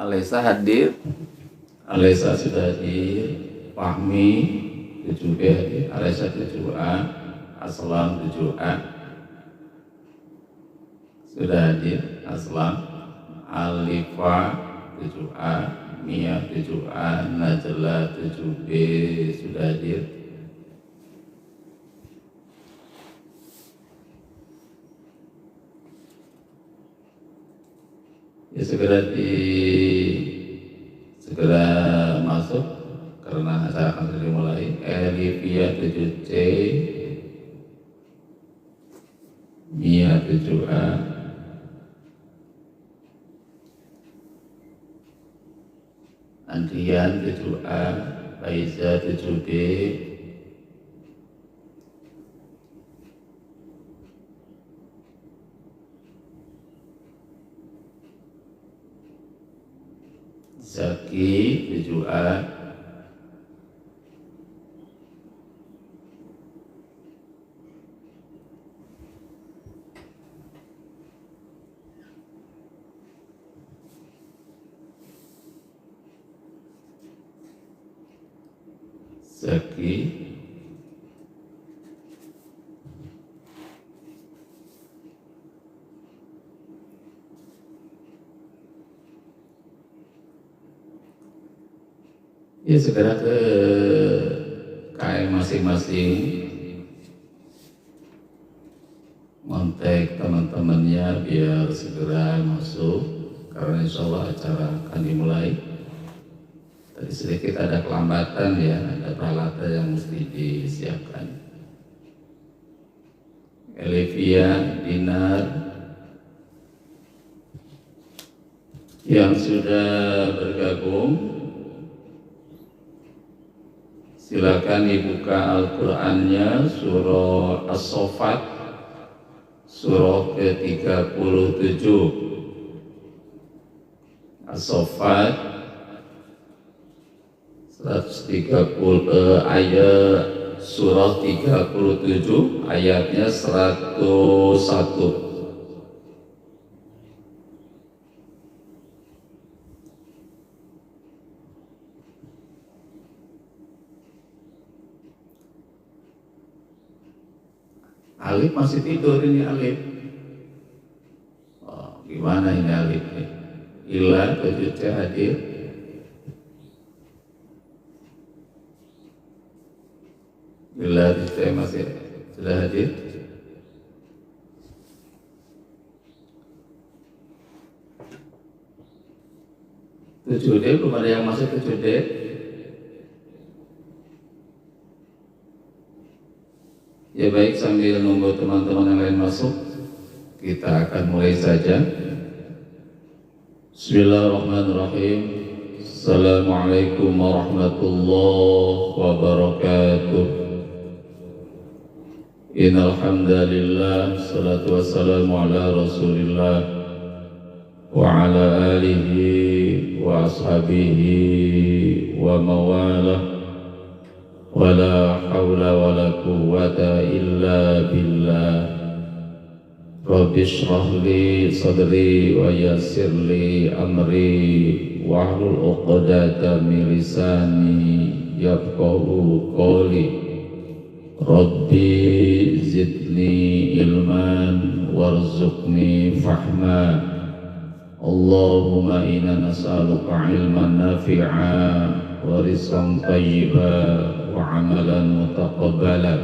Alesa hadir, Alesa sudah hadir, Fahmi 7B hadir, Alesa 7A, Aslam 7A sudah hadir, Aslam, Alifa 7A, Mia 7A, Najla 7B sudah hadir. Ya segera masuk karena acara akan dimulai. Elivia 7C, Mia 7A, Andrian 7A, Faiza 7B, Zaki 7A, Zaki ya segera ke KM masing-masing, kontak teman-temannya biar segera masuk karena insya Allah acara akan dimulai. Tadi sedikit ada kelambatan ya, ada peralatan yang mesti disiapkan. Elivia, Dinar yang sudah bergabung, silakan dibuka Al-Qur'annya surah As-Saffat surah ke-37. As-Saffat 130 ayat surah 37 ayatnya 101. Alif masih tidur ini Alif. Oh, gimana ini Alif nih? Ila 7C hadir. Ila 7C masih sudah hadir. Tujuh D belum ada yang masuk 7D. Ya baik, sambil nunggu teman-teman yang lain masuk, kita akan mulai saja. Bismillahirrahmanirrahim. Assalamualaikum warahmatullahi wabarakatuh. Innal hamdalillah, salatu wassalamu ala Rasulillah wa ala alihi wa ashabihi wa mawalah. Wala hawla wala quwwata illa billah. Rabbi shrah li sadri wa yassir li amri wahlul 'uqdatam min lisani yafqahu qawli. Rabbi zidni ilman warzuqni fahma. Allahumma inna nas'aluka ilman nafi'a wa rizqan thayyiban wa amalan mutaqabbalan.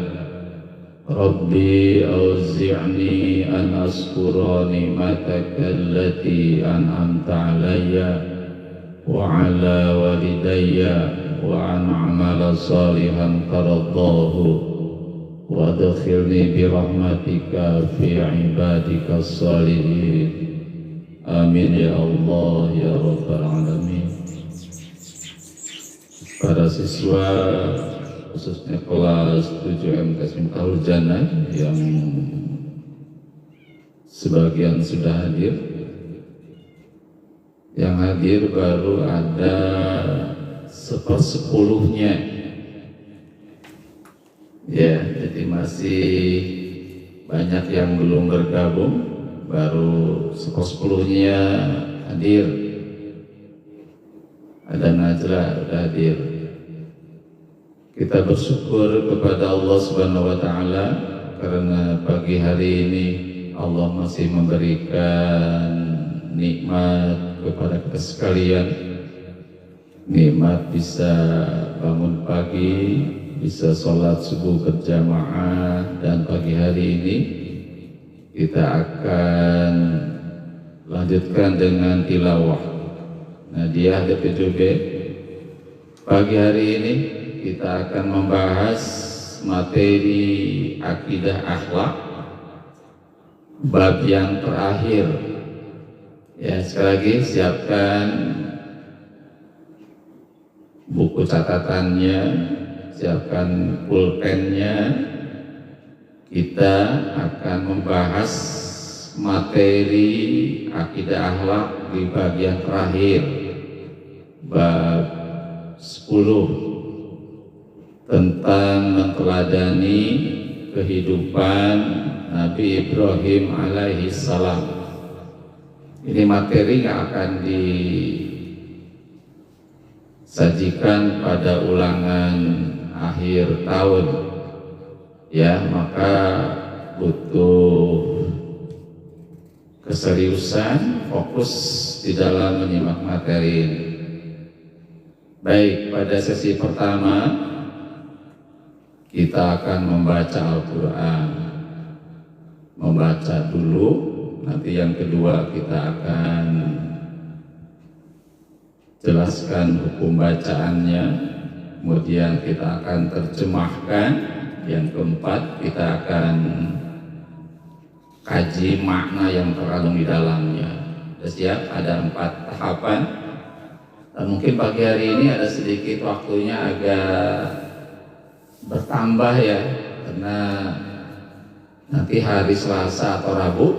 Rabbi auzi'ni an askura ni'mataka allati an'amta alayya wa ala walidayya wa an a'mala salihan taraddahu wa adkhilni bi rahmatika fi ibadika salihin. Amin ya Allah ya rabbal alamin. Para siswa khususnya kelas 7 MTS Miftahul Jannah yang sebagian sudah hadir, yang hadir baru ada 1/10-nya ya, jadi masih banyak yang belum bergabung, baru 1/10-nya hadir. ada Najla udah hadir. Kita bersyukur kepada Allah Subhanahu wa taala karena pagi hari ini Allah masih memberikan nikmat kepada kita sekalian. Nikmat bisa bangun pagi, bisa sholat subuh berjamaah, dan pagi hari ini kita akan lanjutkan dengan tilawah. Nah, dia ada PJB. Pagi hari ini kita akan membahas materi akidah akhlak bab yang terakhir. Ya, sekali lagi siapkan buku catatannya, siapkan pulpennya. Kita akan membahas materi akidah akhlak di bagian terakhir, bab 10, tentang menteladani kehidupan Nabi Ibrahim alaihi salam. Ini materi yang akan disajikan pada ulangan akhir tahun, ya, maka butuh keseriusan, fokus di dalam menyimak materi ini. Baik, pada sesi pertama kita akan membaca Al-Quran, membaca dulu, nanti yang kedua kita akan jelaskan hukum bacaannya, kemudian kita akan terjemahkan, yang keempat kita akan kaji makna yang terkandung di dalamnya. Sudah siap? Ada 4 tahapan, dan mungkin pagi hari ini ada sedikit waktunya agak bertambah ya, karena nanti hari Selasa atau Rabu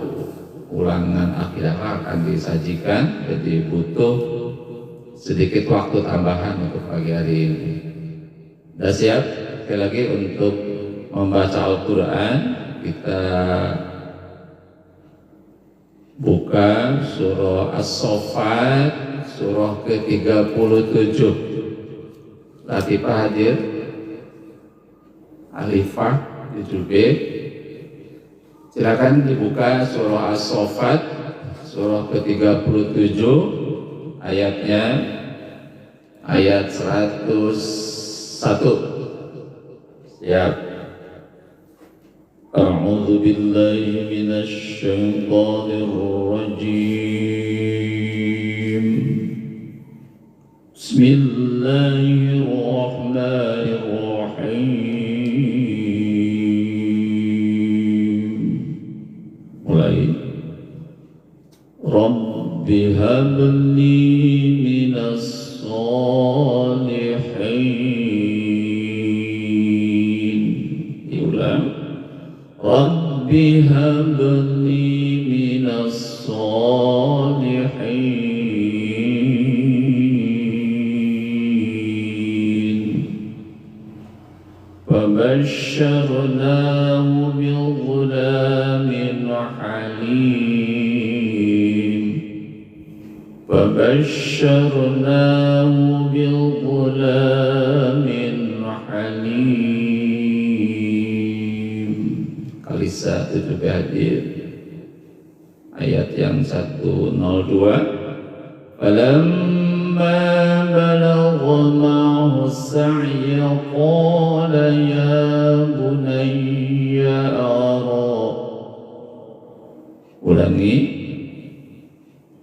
ulangan akidah akan disajikan, jadi butuh sedikit waktu tambahan untuk pagi hari ini. Sudah siap? Sekali lagi untuk membaca Al-Quran, kita buka surah As-Saffat, surah ke-37. Latifah hadir? Alifah di Jube. Silakan dibuka surah As-Saffat, surah ke-37, ayatnya ayat 101. Siap. A'udzu billahi minasy syaithanir rajim. Bismillahirrahmanirrahim. Rabbi habli minas salihin. Diulang. Rabbi habli minas salihin. Fabashsharnahu bighulamin halim. فبشرناه بغلام حليم. Kalisa 7 hadir. Ayat yang 102. Falamma balagha ma'ahu as-sa'ya qala ya bunayya ara. Ulangi.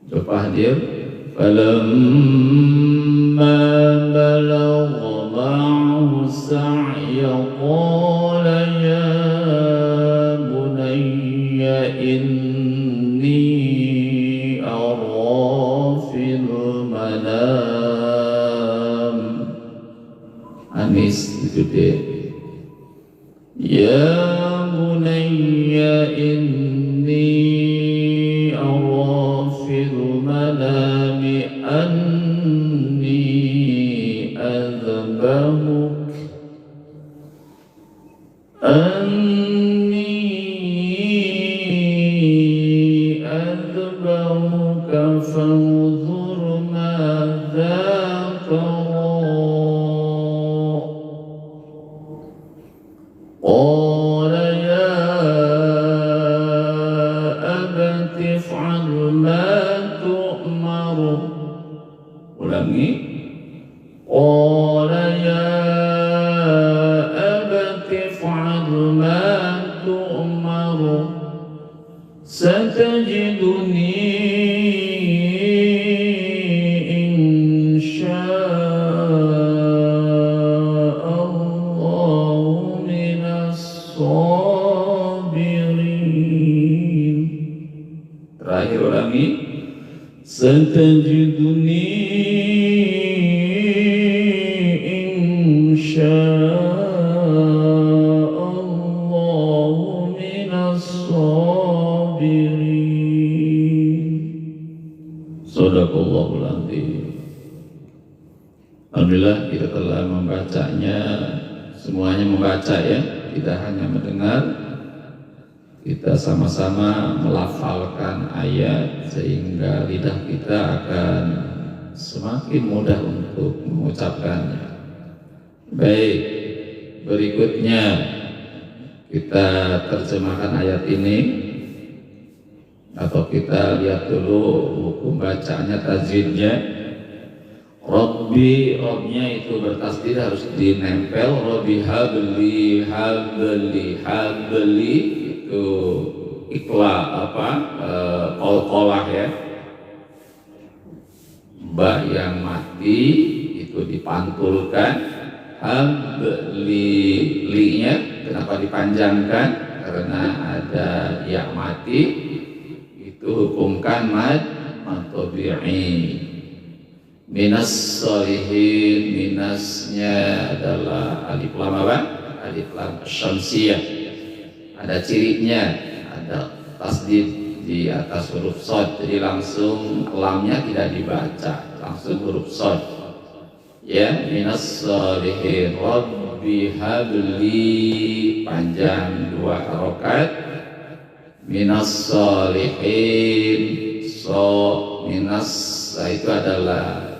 Coba hadir. Falamma balagha ma'ahu as-sa'ya qala ya bunayya inni ara fil manam. Anis itu ya bunayya inni ara fil manam أني أذبحك فانظر ماذا Qala ya abati if'al ma tu'maru. Ulangi. Qala ya abati if'al ma tu'maru. Satajiduni terakhir ulangi. Satajiduni insya'allahu minas sabirin. Shadaqallahul adzim. Alhamdulillah kita telah membacanya, semuanya membaca ya, tidak hanya mendengar. Kita sama-sama melafalkan ayat sehingga lidah kita akan semakin mudah untuk mengucapkannya. Baik, berikutnya kita terjemahkan ayat ini, atau kita lihat dulu hukum bacanya, tajwidnya. Rabbi, Robnya itu bertasdid harus dinempel. Rabbi habli, habli, habli itu ikla qalqalah ya. Ba yang mati itu dipantulkan. Habli, li-nya kenapa dipanjangkan? Karena ada ya mati, itu hukumkan mad tabi'i. Minas sholihin, minasnya adalah alif lam apa? Alif lam syamsiyah. Ada cirinya, ada tasdid di atas huruf shad, jadi langsung lamnya tidak dibaca, langsung huruf shad. Ya, minas sholihin, Rabbi habli, panjang 2 harokat. Minas sholihin, minas itu adalah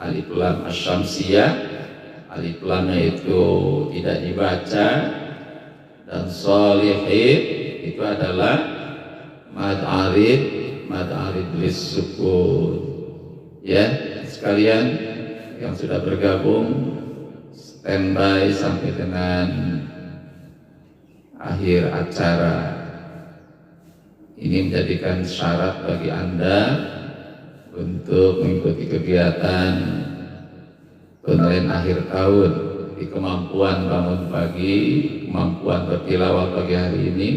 alif lam asyamsiyah, alif lamnya itu tidak dibaca, dan sholihin itu adalah mad arid lis sukun. Ya, sekalian yang sudah bergabung standby sampai dengan akhir acara. Ini menjadikan syarat bagi Anda untuk mengikuti kegiatan penilaian akhir tahun di kemampuan bangun pagi, kemampuan bertilawah pagi hari ini,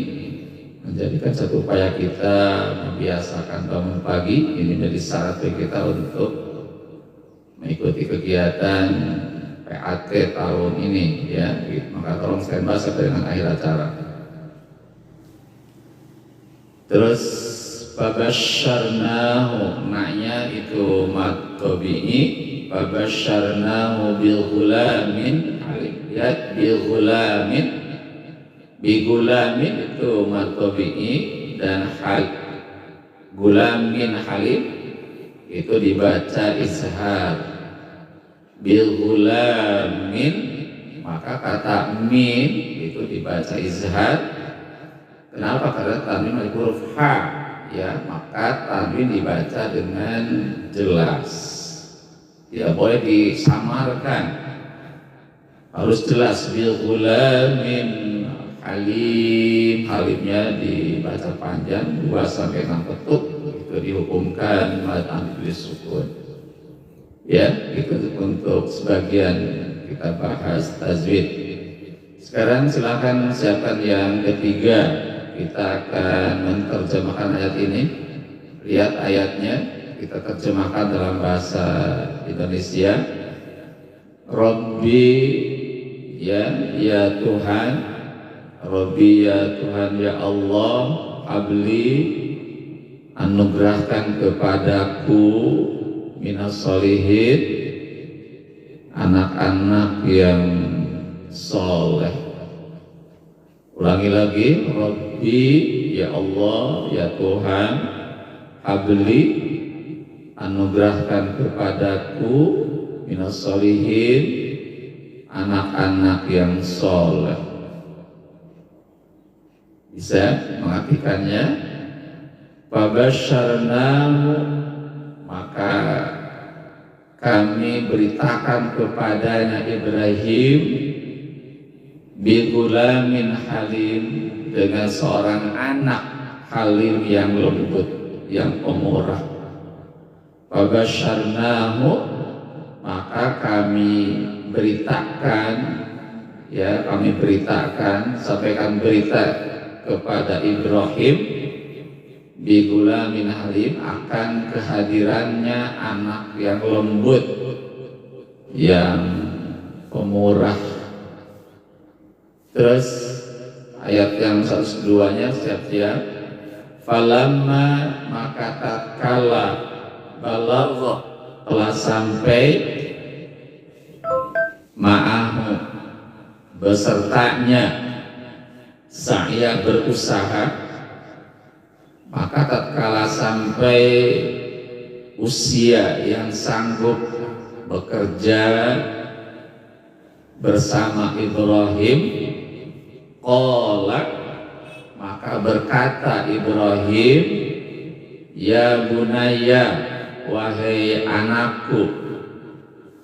menjadikan satu upaya kita membiasakan bangun pagi. Ini menjadi syarat bagi kita untuk mengikuti kegiatan PAT tahun ini ya. Maka tolong standby sampai dengan akhir acara. Terus Fabasyarnahu, maknya itu mad tabi'i. Fabasyarnahu bil ghulamin halim. Lihat bil ghulamin, bi ghulamin itu mad tabi'i, dan hal ghulamin halim itu dibaca izhar. Bil ghulamin, maka kata min itu dibaca izhar. Kenapa? Karena tanwin dari huruf H ya, maka tanwin dibaca dengan jelas, tidak boleh disamarkan, harus jelas. Bil ghulamin halim, halimnya dibaca panjang 2-6 ketuk, itu dihukumkan mad lis sukun ya. Itu untuk sebagian kita bahas tajwid. Sekarang silakan siapkan yang ketiga. Kita akan menerjemahkan ayat ini. Lihat ayatnya, kita terjemahkan dalam bahasa Indonesia. Rabbi, ya Tuhan, Rabbi ya Tuhan, ya Allah, habli, anugerahkan kepadaku minas sholihin, anak-anak yang soleh. Ulangi lagi, Rabbi ya Allah, ya Tuhan, habli, anugerahkan kepadaku minas sholihin, anak-anak yang soleh. Bisa mengartikannya fabasyarnahu, maka kami beritakan kepadanya Ibrahim bigulamin halim, dengan seorang anak halim yang lembut, yang pemurah. Fabasyarnahu, maka kami beritakan, ya kami beritakan, sampaikan berita kepada Ibrahim bigulamin halim, akan kehadirannya anak yang lembut, yang pemurah. Terus ayat yang 102-nya siap-siap. Falamma, maka tatkala balagha, telah sampai, ma'ahu, besertanya, sa'ya, berusaha, maka tatkala sampai usia yang sanggup bekerja bersama Ibrahim, qala, maka berkata Ibrahim, ya bunayya, wahai anakku,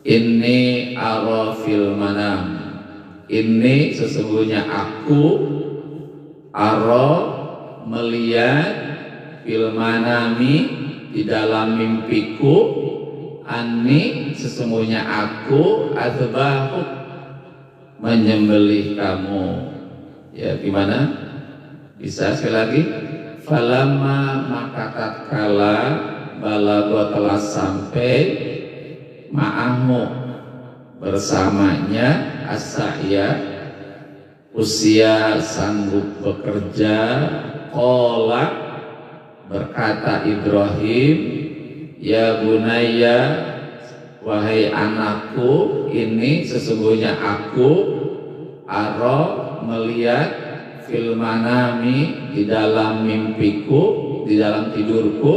inni ara fil manam, ini sesungguhnya aku, ara, melihat, fil manami, di dalam mimpiku, anni, sesungguhnya aku, azbahu, menyembelih kamu. Ya, gimana? Bisa sekali lagi. Falamma, maka tatkala balagha, telah sampai, ma'ahu, bersamanya, as-sa'ya, usia sanggup bekerja, qala, berkata Ibrahim, ya bunayya, wahai anakku, ini sesungguhnya aku, ara, melihat, fil manami, di dalam mimpiku, di dalam tidurku,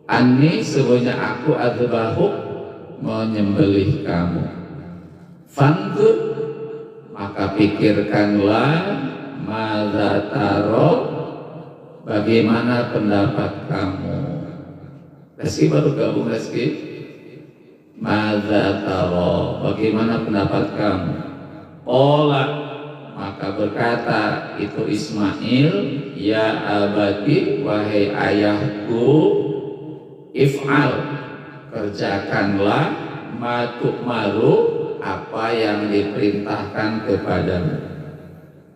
anni, sesungguhnya aku, adzbahu, menyembelih kamu. Fanzur, maka pikirkanlah, madza taro, bagaimana pendapat kamu. Reski baru gabung, Reski. Madza taro, bagaimana pendapat kamu. Qala, maka berkata itu Ismail, ya abati, wahai ayahku, if'al, kerjakanlah, ma tu'maru, apa yang diperintahkan kepadamu.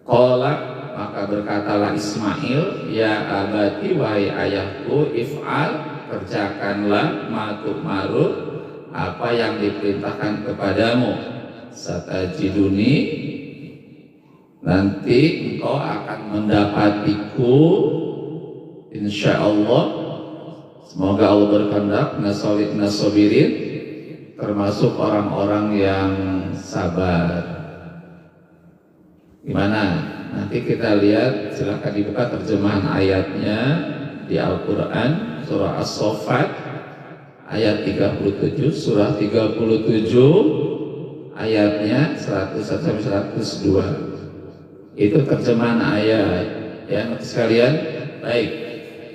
Qala, maka berkatalah Ismail, ya abati, wahai ayahku, if'al, kerjakanlah, ma tu'maru, apa yang diperintahkan kepadamu. Satajiduni, nanti engkau akan mendapatiku, insyaallah, semoga Allah berkehendak, nasobirin, termasuk orang-orang yang sabar. Gimana? Nanti kita lihat, silakan dibuka terjemahan ayatnya di Al-Quran, surah As-Saffat ayat 37, surah 37 ayatnya 101-102. Itu terjemahan ayat, ya nanti sekalian. Baik,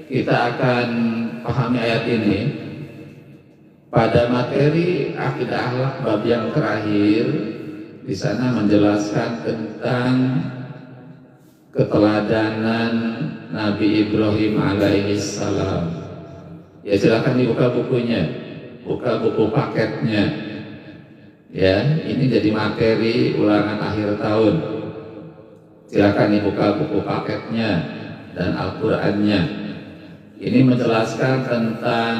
kita akan pahami ayat ini pada materi akidah akhlak bab yang terakhir. Di sana menjelaskan tentang keteladanan Nabi Ibrahim alaihissalam. Ya silakan dibuka bukunya, buka buku paketnya. Ya, ini jadi materi ulangan akhir tahun. Silakan dibuka buku paketnya dan Al-Qur'annya. Ini menjelaskan tentang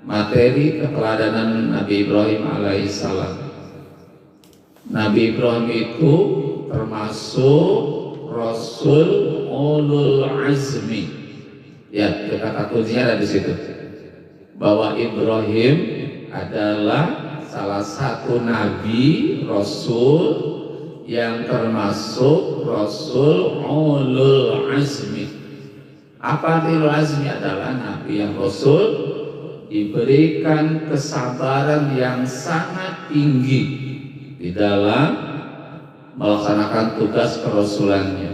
materi keteladanan Nabi Ibrahim alaihissalam. Nabi Ibrahim itu termasuk Rasul ulul azmi. Ya, kata kuncinya ada di situ. Bahwa Ibrahim adalah salah satu nabi, rasul yang termasuk Rasul ulul azmi. Apa arti ulul azmi? Adalah nabi yang rasul diberikan kesabaran yang sangat tinggi di dalam melaksanakan tugas kerasulannya.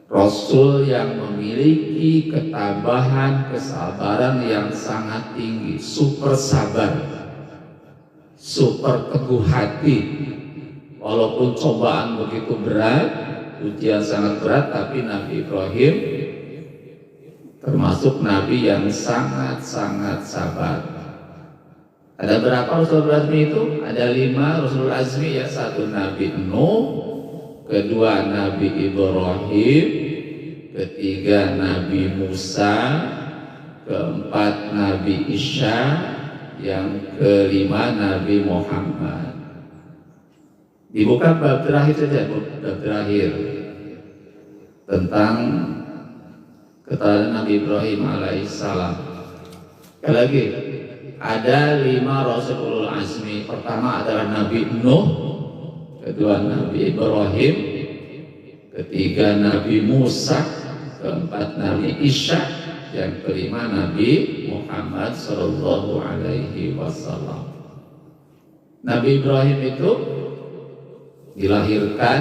Rasul yang memiliki ketabahan, kesabaran yang sangat tinggi, super sabar, super teguh hati. Walaupun cobaan begitu berat, ujian sangat berat, tapi Nabi Ibrahim termasuk Nabi yang sangat-sangat sabar. Ada berapa Rasul Azmi itu? Ada 5 Rasul Azmi ya. 1 Nabi Nuh, kedua Nabi Ibrahim, ketiga Nabi Musa, keempat Nabi Isa, yang kelima Nabi Muhammad. Dibuka bab terakhir saja, bab terakhir tentang keterangan Nabi Ibrahim alaihissalam. Sekali lagi, ada 5 Rasulul Azmi. Pertama adalah Nabi Nuh, kedua Nabi Ibrahim, ketiga Nabi Musa, keempat Nabi Isa, yang kelima Nabi Muhammad Sallallahu Alaihi Wasallam. Nabi Ibrahim itu dilahirkan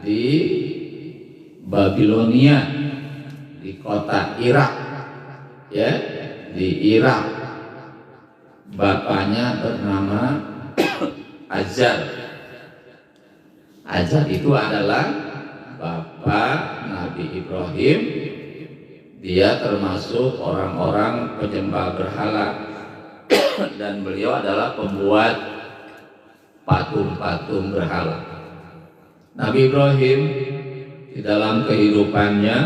di Babilonia, di kota Irak, ya, di Irak. Bapaknya bernama Azar. Azar itu adalah bapak Nabi Ibrahim. Dia termasuk orang-orang penyembah berhala dan beliau adalah pembuat patung-patung berhala. Nabi Ibrahim di dalam kehidupannya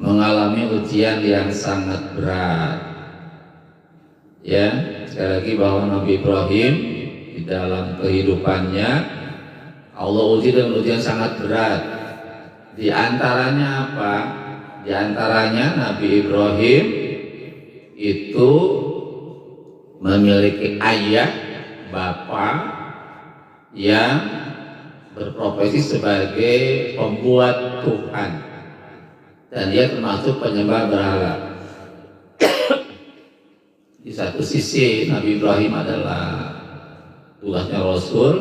mengalami ujian yang sangat berat. Ya, sekali lagi bahwa Nabi Ibrahim di dalam kehidupannya Allah uji dengan ujian sangat berat. Di antaranya apa? Di antaranya Nabi Ibrahim itu memiliki ayah, bapak yang berprofesi sebagai pembuat Tuhan, dan dia termasuk penyembah berhala. Di satu sisi Nabi Ibrahim adalah tugasnya Rasul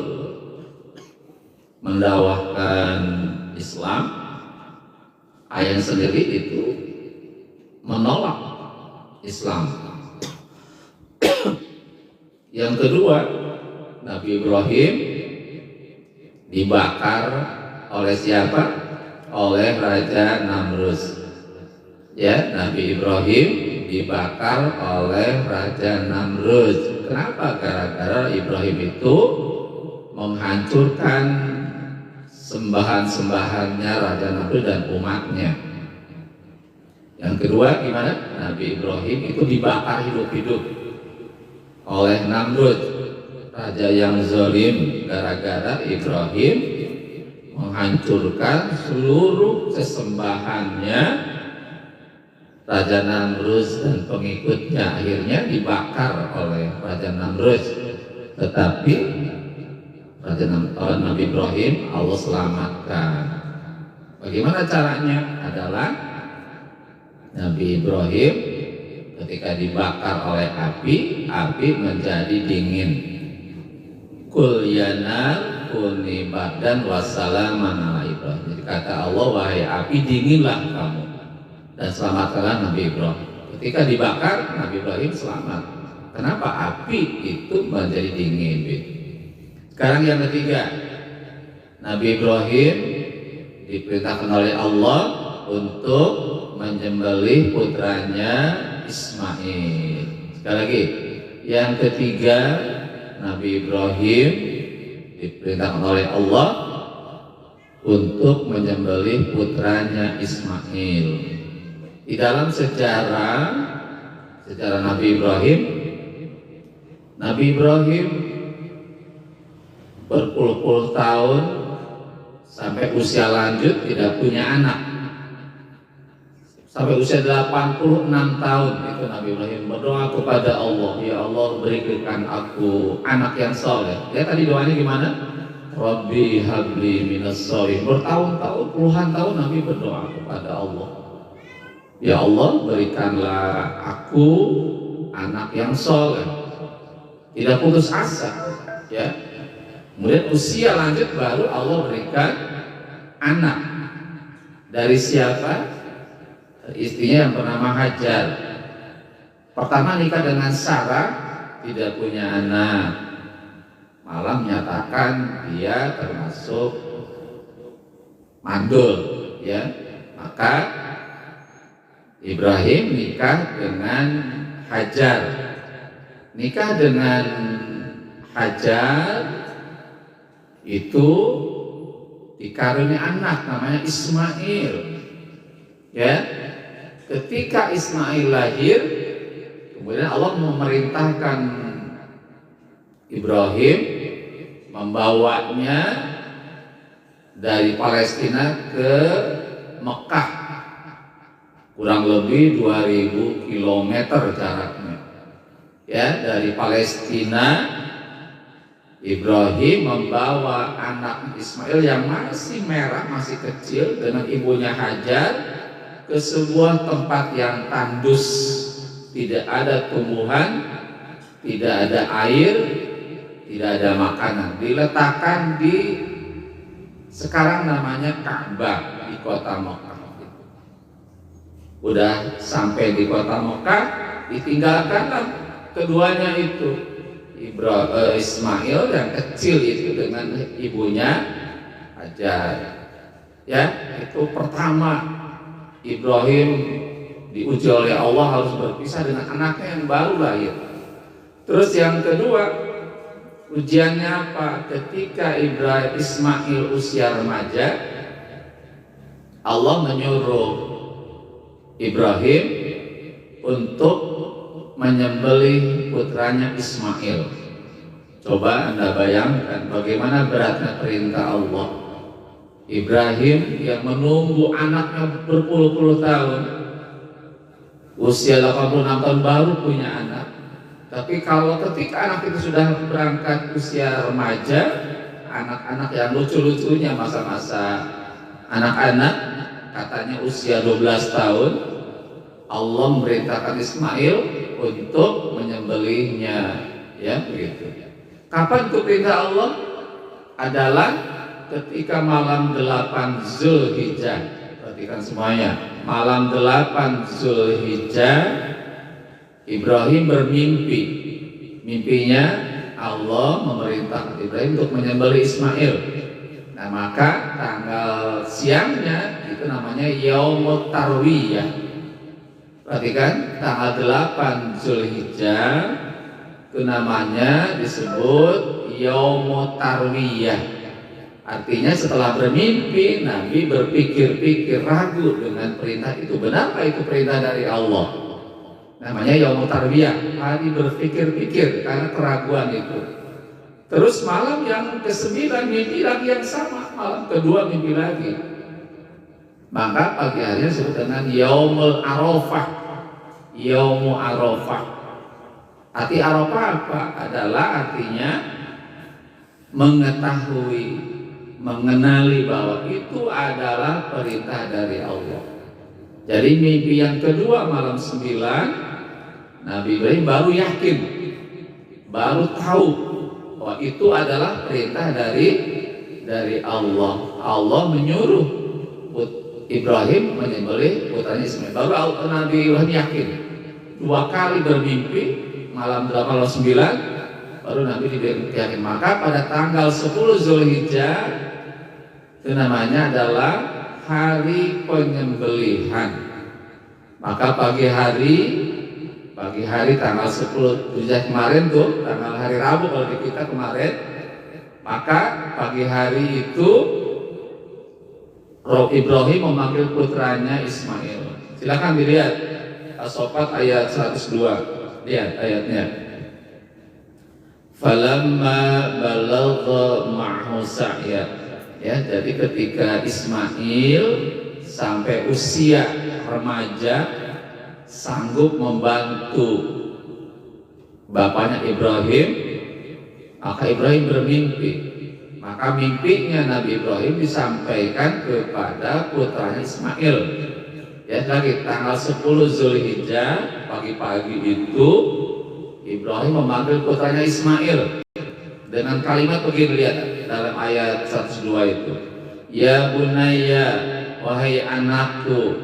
mendakwahkan Islam, ayah sendiri itu menolak Islam. Yang kedua, Nabi Ibrahim dibakar oleh siapa? Oleh Raja Namrus. Ya, Nabi Ibrahim dibakar oleh Raja Namrus. Kenapa? Gara-gara Ibrahim itu menghancurkan sembahan-sembahannya Raja Namrus dan umatnya. Yang kedua gimana? Nabi Ibrahim itu dibakar hidup-hidup oleh Namrud, raja yang zalim, gara-gara Ibrahim menghancurkan seluruh sesembahannya Raja Namrud dan pengikutnya. Akhirnya dibakar oleh Raja Namrud. Tetapi Nabi Ibrahim Allah selamatkan. Bagaimana caranya? Adalah Nabi Ibrahim ketika dibakar oleh api, api menjadi dingin. Kul yanar kuni bardan wassalaman ala Ibrahim. Jadi kata Allah, wahai api, dinginlah kamu dan selamatkanlah Nabi Ibrahim. Ketika dibakar, Nabi Ibrahim selamat. Kenapa? Api itu menjadi dingin. Sekarang yang ketiga, Nabi Ibrahim diperintahkan oleh Allah untuk menyembelih putranya Ismail. Sekali lagi, yang ketiga, Nabi Ibrahim diperintahkan oleh Allah untuk menyembelih putranya Ismail. Di dalam sejarah Nabi Ibrahim berpuluh-puluh tahun sampai usia lanjut tidak punya anak. Sampai usia 86 tahun itu Nabi Ibrahim berdoa kepada Allah, ya Allah berikan aku anak yang soleh. Ya tadi doanya gimana? Rabbi habli minas sholihin. Bertahun-tahun, puluhan tahun Nabi berdoa kepada Allah, ya Allah berikanlah aku anak yang soleh. Tidak putus asa, ya. Kemudian usia lanjut baru Allah berikan anak. Dari siapa? Istrinya yang bernama Hajar. Pertama nikah dengan Sarah, tidak punya anak, malah menyatakan dia termasuk mandul, ya. Maka Ibrahim nikah dengan Hajar. Nikah dengan Hajar itu dikaruniai anak namanya Ismail, ya. Ketika Ismail lahir, kemudian Allah memerintahkan Ibrahim membawanya dari Palestina ke Mekah, kurang lebih 2000 km jaraknya, ya. Dari Palestina Ibrahim membawa anak Ismail yang masih merah, masih kecil, dengan ibunya Hajar ke sebuah tempat yang tandus, tidak ada tumbuhan, tidak ada air, tidak ada makanan. Diletakkan di sekarang namanya Ka'bah di kota Mekah. Udah sampai di kota Mekah, ditinggalkanlah keduanya itu. Ismail yang kecil itu dengan ibunya Hajar, ya. Itu pertama Ibrahim diuji oleh Allah harus berpisah dengan anaknya yang baru lahir. Terus yang kedua, ujiannya apa? Ketika Ismail usia remaja, Allah menyuruh Ibrahim untuk menyembelih putranya Ismail. Coba Anda bayangkan bagaimana beratnya perintah Allah. Ibrahim yang menunggu anaknya berpuluh-puluh tahun, usia 86 tahun baru punya anak. Tapi kalau ketika anak itu sudah berangkat usia remaja, anak-anak yang lucu-lucunya masa-masa anak-anak, katanya usia 12 tahun, Allah memerintahkan Ismail untuk menyembelihnya, ya, begitu. Kapan itu perintah Allah? Adalah ketika malam 8 Zulhijjah. Perhatikan semuanya. Malam 8 Zulhijjah, Ibrahim bermimpi. Mimpinya Allah memerintahkan Ibrahim untuk menyembelih Ismail. Nah, maka tanggal siangnya itu namanya Yaumut Tarwiyah. Perhatikan, tanggal 8 Zulhijjah itu namanya disebut Yaumut Tarwiyah. Artinya setelah bermimpi, Nabi berpikir-pikir, ragu dengan perintah itu. Benarkah itu perintah dari Allah? Namanya Yaumut Tarwiyah, hari berpikir-pikir karena keraguan itu. Terus malam yang ke-9 mimpi lagi yang sama, malam kedua mimpi lagi. Maka pagi harinya disebut dengan Yaumul Arafah. Yaumul Arafah. Arti Arafah apa? Adalah artinya mengetahui, mengenali bahwa itu adalah perintah dari Allah. Jadi mimpi yang kedua malam 9, Nabi Ibrahim baru yakin, baru tahu bahwa itu adalah perintah dari Allah. Allah menyuruh Ibrahim menyembelih putranya Ismail. Baru Nabi Ibrahim yakin. 2 kali bermimpi, malam 8 malam 9, baru Nabi yakin. Maka pada tanggal 10 Zulhijjah itu namanya adalah hari penyembelihan. Maka pagi hari tanggal 10 Zulhijjah kemarin tuh, tanggal hari Rabu kalau di kita kemarin, maka pagi hari itu Ibrahim memanggil putranya Ismail. Silakan dilihat As-Saffat ayat 102. Lihat ayatnya. Falamma balagha ma'hu sa'ya. Ya, jadi ketika Ismail sampai usia remaja sanggup membantu bapaknya Ibrahim, maka Ibrahim bermimpi. Maka mimpinya Nabi Ibrahim disampaikan kepada putranya Ismail. Ya, lagi tanggal 10 Zulhijjah pagi-pagi itu Ibrahim memanggil putranya Ismail dengan kalimat begini, lihat dalam ayat 102 itu. Ya bunayya, wahai anakku,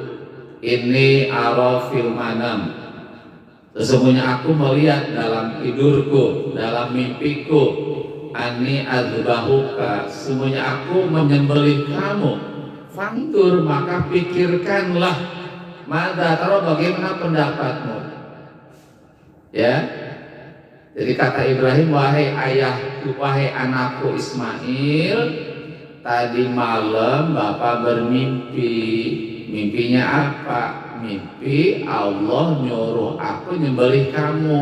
ini arafil manam, sesungguhnya aku melihat dalam tidurku, dalam mimpiku, ani adzbahuka, sesungguhnya aku menyembelih kamu. Fangtur, maka pikirkanlah, mada taro, bagaimana pendapatmu? Ya, jadi kata Ibrahim, wahai ayahku, wahai anakku Ismail, tadi malam bapak bermimpi. Mimpinya apa? Mimpi Allah nyuruh aku nyembelih kamu.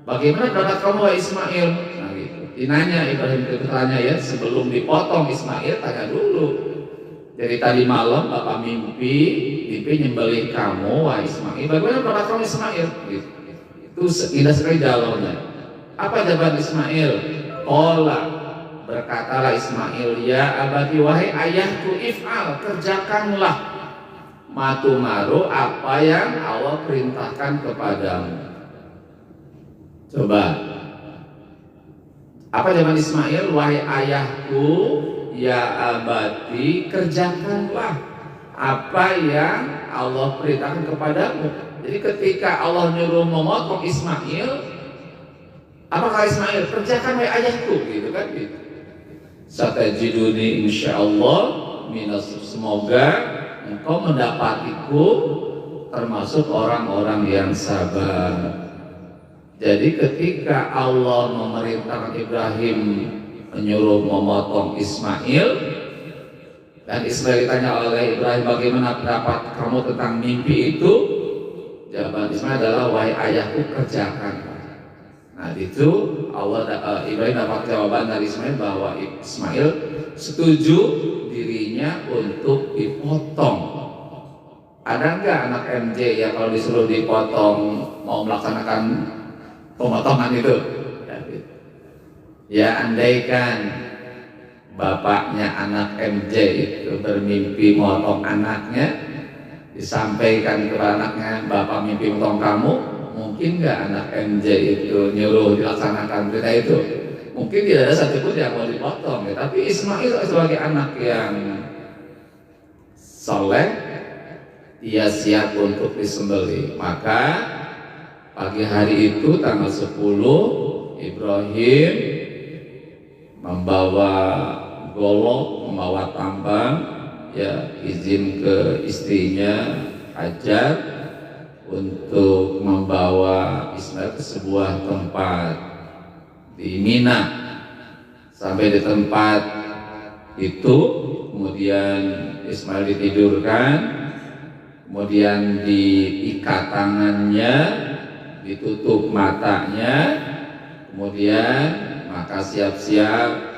Bagaimana pendapat kamu wahai Ismail? Nah gitu. Dinanya Ibrahim itu tanya ya, sebelum dipotong Ismail tanya dulu. Jadi tadi malam bapak mimpi nyembelih kamu wahai Ismail. Bagaimana pendapat kamu Ismail? Gitu. Itu indah sekali dialognya. Apa jawaban Ismail? Qala, berkatalah Ismail, ya abadi, wahai ayahku, if'al, kerjakanlah matumaru, apa yang Allah perintahkan kepadamu. Coba, apa jawaban Ismail? Wahai ayahku, ya abadi, kerjakanlah apa yang Allah perintahkan kepadamu. Jadi ketika Allah nyuruh memotong Ismail, apa kata Ismail? Kerjakan wahai ayahku, gitu kan? Gitu. Satajiduni insyaallah minas, semoga engkau mendapatiku termasuk orang-orang yang sabar. Jadi ketika Allah memerintahkan Ibrahim menyuruh memotong Ismail, dan Ismail ditanya oleh Ibrahim, bagaimana pendapat kamu tentang mimpi itu? Jawaban Ismail adalah, wahai ayahku, kerjakan. Nah itu Ibrahim dapat jawaban dari Ismail bahwa Ismail setuju dirinya untuk dipotong. Ada enggak anak MJ yang kalau disuruh dipotong mau melaksanakan pemotongan itu? Ya andaikan bapaknya anak MJ itu bermimpi motong anaknya, disampaikan kepada anaknya, bapak mimpi motong kamu, mungkin nggak anak MJ itu nyuruh dilaksanakan berita itu? Mungkin tidak ada satupun yang mau dipotong ya. Tapi Ismail sebagai anak yang soleh, dia siap untuk disembelih. Maka pagi hari itu tanggal 10, Ibrahim membawa golok, membawa tambang, ya izin ke istrinya Hajar untuk membawa Ismail ke sebuah tempat di Mina. Sampai di tempat itu kemudian Ismail ditidurkan, kemudian diikat tangannya, ditutup matanya, kemudian maka siap-siap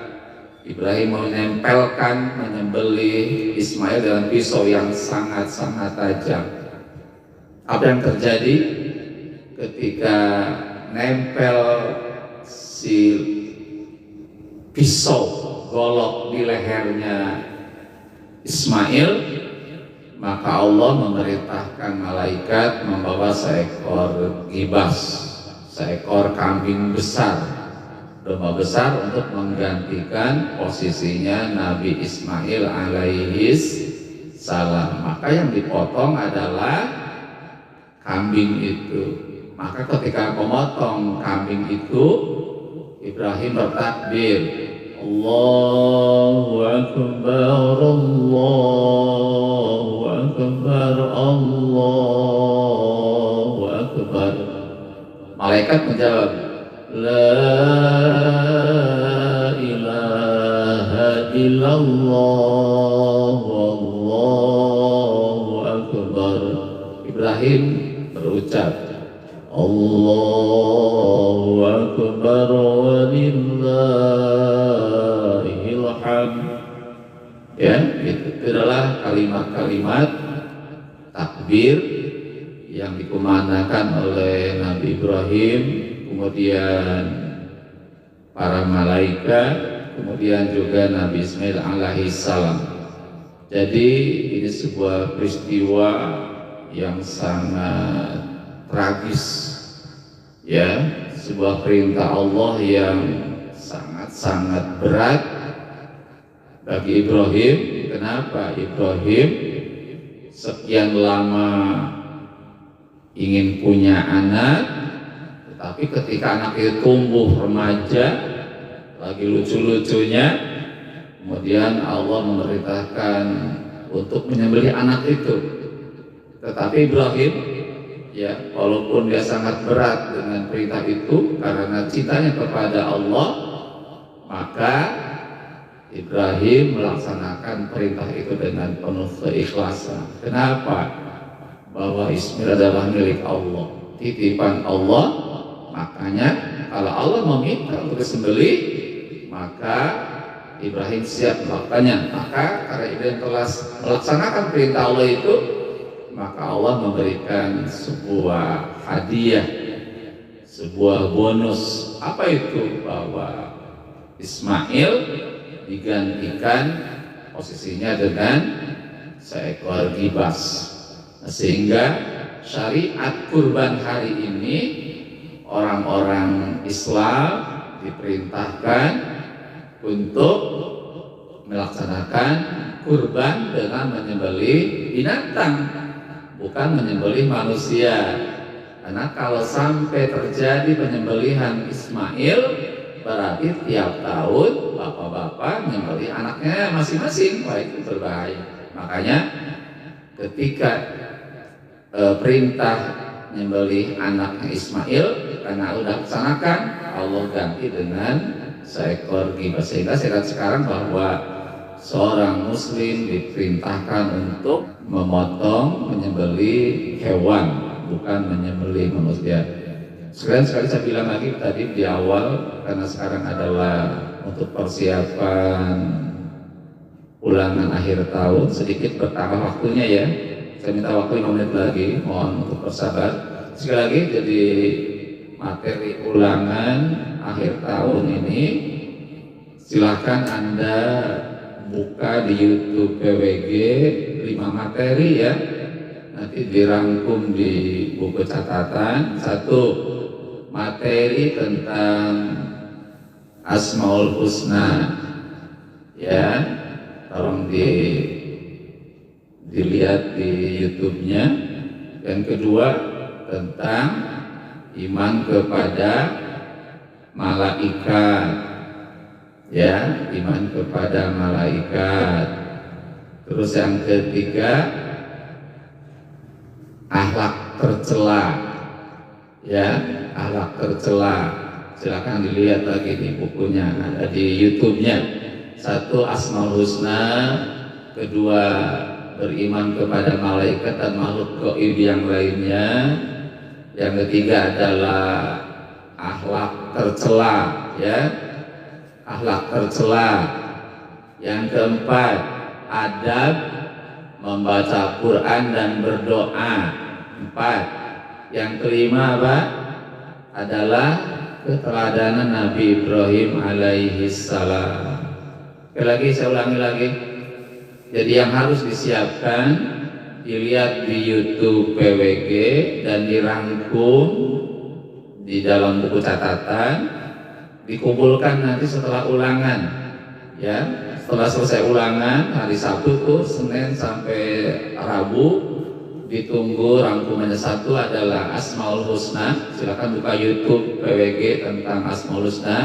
Ibrahim menempelkan, menyembelih Ismail dengan pisau yang sangat-sangat tajam. Apa yang terjadi ketika nempel si pisau golok di lehernya Ismail, maka Allah memerintahkan malaikat membawa seekor gibas, seekor kambing besar, domba besar, untuk menggantikan posisinya Nabi Ismail alaihis salam. Maka yang dipotong adalah kambing itu. Maka ketika memotong kambing itu, Ibrahim bertakbir, Allahu Akbar, Allahu Akbar, Allahu Akbar. Malaikat menjawab, La ilaha illallah, Allahu Akbar. Ibrahim berucap, Allahu Akbar walillahil hamd. Ya, itu adalah kalimat-kalimat takbir yang dikumandangkan oleh Nabi Ibrahim, kemudian para malaikat, kemudian juga Nabi Ismail alaihi salam. Jadi ini sebuah peristiwa yang sangat tragis, ya, sebuah perintah Allah yang sangat-sangat berat bagi Ibrahim, kenapa Ibrahim sekian lama ingin punya anak, tetapi ketika anak itu tumbuh remaja, lagi lucu-lucunya, kemudian Allah memerintahkan untuk menyembelih anak itu. Tetapi Ibrahim, ya, walaupun dia sangat berat dengan perintah itu karena cintanya kepada Allah, maka Ibrahim melaksanakan perintah itu dengan penuh keikhlasan. Kenapa? Bahwa Ismail adalah milik Allah, titipan Allah. Makanya kalau Allah meminta untuk disembelih, maka Ibrahim siap melakukannya. Maka karena Ibrahim telah melaksanakan perintah Allah itu, maka Allah memberikan sebuah hadiah, sebuah bonus. Apa itu? Bahwa Ismail digantikan posisinya dengan seekor gibas. Sehingga syariat kurban hari ini orang-orang Islam diperintahkan untuk melaksanakan kurban dengan menyembelih binatang, bukan menyembelih manusia. Karena kalau sampai terjadi penyembelihan Ismail, berarti tiap tahun bapak-bapak menyembelih anaknya masing-masing. Wah, itu berbahaya. Makanya ketika perintah menyembelih anaknya Ismail, karena sudah laksanakan, Allah ganti dengan seekor gibas. Sehingga saya lihat sekarang bahwa seorang muslim diperintahkan untuk memotong, menyembelih hewan, bukan menyembelih manusia. Sekali saya bilang lagi tadi di awal, karena sekarang adalah untuk persiapan ulangan akhir tahun, sedikit bertambah waktunya ya. Saya minta waktu 5 menit lagi, mohon untuk bersabar. Sekali lagi, jadi materi ulangan akhir tahun ini silahkan Anda buka di YouTube PWG 5 materi ya. Nanti dirangkum di buku catatan. 1, materi tentang Asmaul Husna ya, tolong dilihat di YouTube-nya. Yang kedua, tentang iman kepada malaikat ya, iman kepada malaikat. Terus yang ketiga, akhlak tercela ya, akhlak tercela. Silakan dilihat lagi di bukunya, ada di YouTube-nya. 1, Asmaul Husna. Kedua, beriman kepada malaikat dan makhluk gaib yang lainnya. Yang ketiga adalah akhlak tercela ya, akhlak tercela. Yang keempat, adab membaca Quran dan berdoa. 4. Yang kelima apa? Adalah keteladanan Nabi Ibrahim alaihi salam. Sekali lagi saya ulangi lagi. Jadi yang harus disiapkan, dilihat di YouTube PWG dan dirangkum di dalam buku catatan, dikumpulkan nanti setelah ulangan ya. Setelah selesai ulangan hari Sabtu tuh, Senin sampai Rabu, ditunggu rangkumannya. 1 adalah Asmaul Husna. Silakan buka YouTube PWG tentang Asmaul Husna.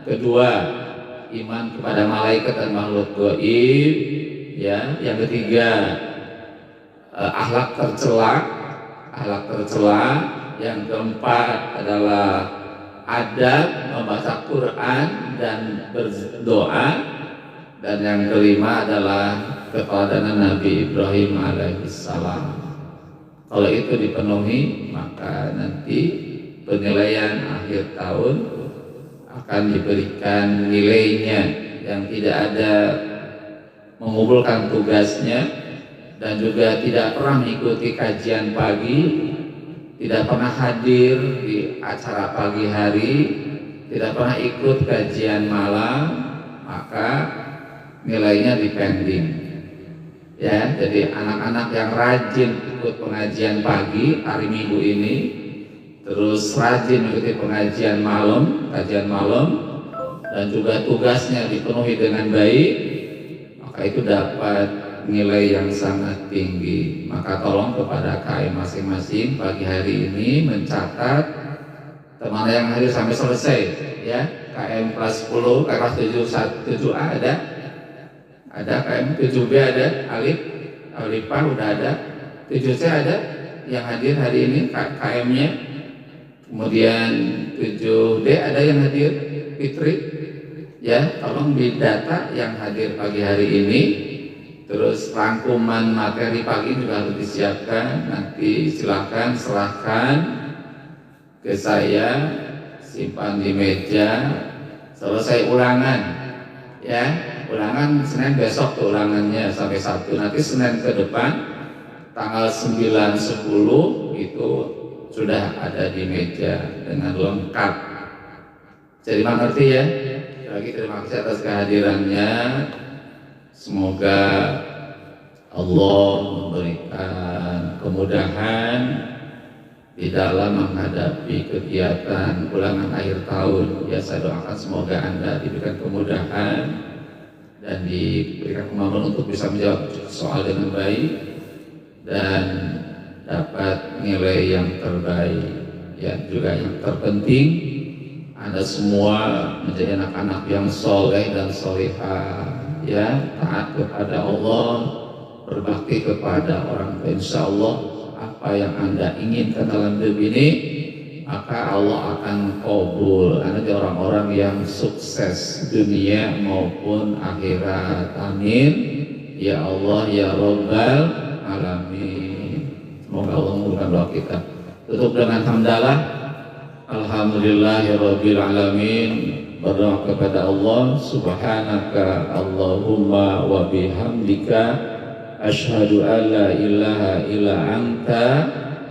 Kedua, iman kepada malaikat dan makhluk gaib ya. Yang ketiga, akhlak tercela, akhlak tercela. Yang keempat adalah adab membaca Quran dan berdoa. Dan yang kelima adalah keteladanan Nabi Ibrahim alaihissalam. Kalau itu dipenuhi, maka nanti penilaian akhir tahun akan diberikan nilainya, yang tidak ada mengumpulkan tugasnya dan juga tidak pernah mengikuti kajian pagi, tidak pernah hadir di acara pagi hari, tidak pernah ikut kajian malam, maka nilainya dipending ya. Jadi anak-anak yang rajin ikut pengajian pagi hari Minggu ini, terus rajin mengikuti pengajian malam, kajian malam, dan juga tugasnya dipenuhi dengan baik, maka maka itu dapat nilai yang sangat tinggi. Maka tolong kepada KM masing-masing pagi hari ini mencatat teman yang hadir sampai selesai ya. KM kelas 10, kelas 7A ada KM 7B ada, Alifah udah ada, 7C ada yang hadir hari ini KM-nya. Kemudian 7D ada yang hadir, Fitri ya, tolong didata yang hadir pagi hari ini. Terus rangkuman materi pagi juga harus disiapkan. Nanti silahkan serahkan ke saya, simpan di meja. Selesai ulangan ya, ulangan Senin besok tuh ulangannya sampai Sabtu. Nanti Senin ke depan tanggal 9, 10 itu sudah ada di meja dengan lengkap. Jadi mengerti ya. Lagi terima kasih atas kehadirannya. Semoga Allah memberikan kemudahan di dalam menghadapi kegiatan ulangan akhir tahun. Ya, saya doakan semoga Anda diberikan kemudahan dan diberikan kemampuan untuk bisa menjawab soal dengan baik dan dapat nilai yang terbaik. Ya, juga yang terpenting Anda semua menjadi anak-anak yang soleh dan solehah, ya, taat kepada Allah, berbakti kepada orang tua. Insya Allah apa yang Anda inginkan dalam hidup ini, maka Allah akan kabul. Anda jadi orang-orang yang sukses dunia maupun akhirat. Amin. Ya Allah, ya Rabbal Alamin. Semoga Allah mengabulkan doa kita. Tutup dengan hamdalah. Alhamdulillahirabbil alamin. Berdoa kepada Allah, subhanaka Allahumma wa bihamdika asyhadu an la ilaha illa anta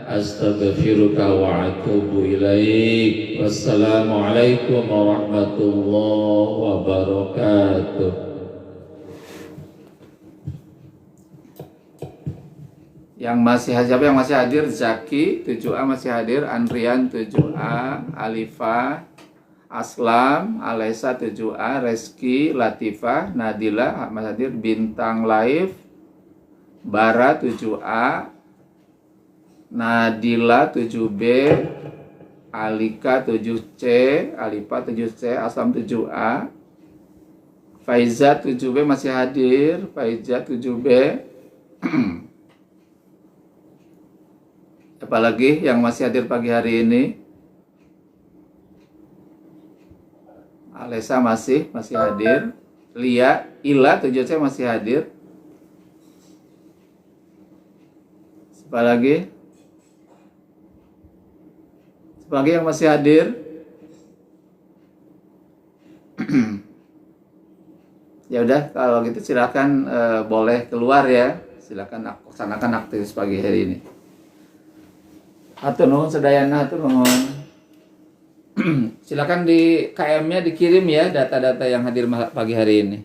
astaghfiruka wa atubu ilaik. Wassalamualaikum warahmatullahi wabarakatuh. Yang masih siapa yang masih hadir? Zaki 7A masih hadir, Andrian 7A, Alifah, Aslam, Alesa 7A, Reski, Latifah, Nadila masih hadir, Bintang Live, Bara 7A, Nadila 7B, Alika 7C, Alifa 7C, Aslam 7A, Faiza 7B masih hadir, Faiza 7B. Apalagi yang masih hadir pagi hari ini? Alesa masih hadir, Lia, Ila 7C masih hadir. Siapa lagi? Yang masih hadir? Ya udah, kalau gitu silakan boleh keluar ya. Silakan laksanakan aktivitas pagi hari ini. Hatur nuhun sedayana, hatur nuhun. Silakan di KM-nya dikirim ya data-data yang hadir pagi hari ini.